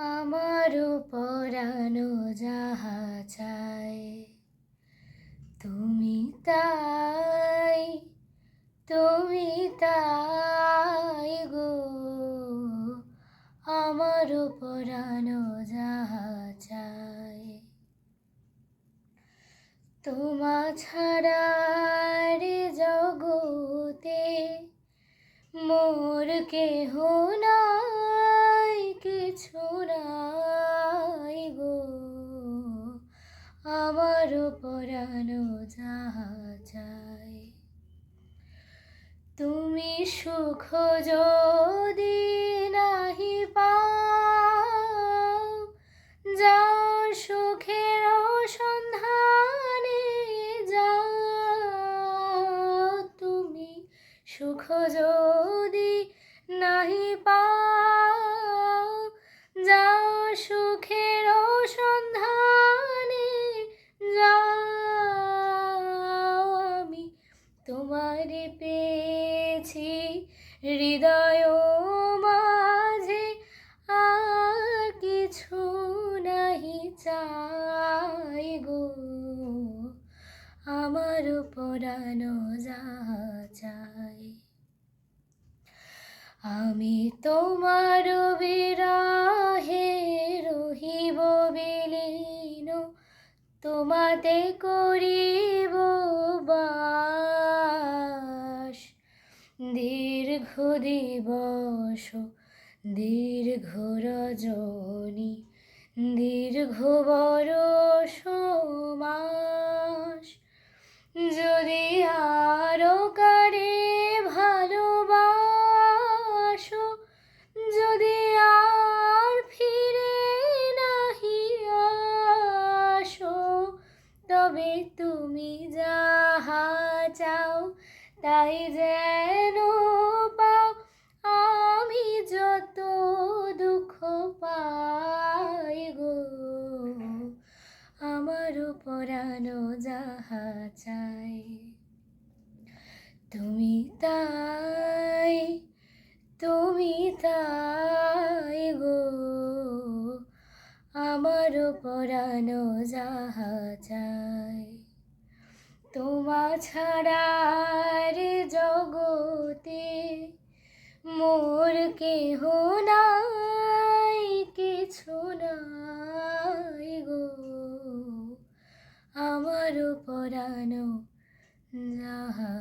আমারও পরানো যাহা চায় তুমি তাই, তুমি তাই গো। আমারও পরানো যাহা চায় তোমা ছাড়া রে জগতে মোর কেহ নাই, কিছু নাই গো। আমারও পরানো যাহা চায় তুমি সুখ যদি নাহি পাও, যাও সুখের সন্ধানে যাও। তুমি সুখ যদি নাহি পাও, যাও সুখের সন্ধানে যাও। আমি তোমারে পেয়েছি হৃদয় মাঝে, আর কিছু নাহি চাই গো। আমার পরানো যাহা চাই আমি তোমার বিরহে রহিব বিলীন, তোমাতে করিব বাস। দীর্ঘ দিবস দীর্ঘ রজনী দীর্ঘ বরষ মাস, যদি আরো কারে ভালোবাসো, যদি আর ফিরে নাহি আসো, তবে তুমি যাহা চাও তাই যেন পাও। আমি যত দুঃখ পাই গো, আমারও পরানো যাহা চাই তুমি তাই, তুমি তাই গো। আমারও পরানো যাহা চাই তোমা ছাড়া রে জগতে মোর কেহ নাই, কিছু নাই গো। আমারও পরানো যাহা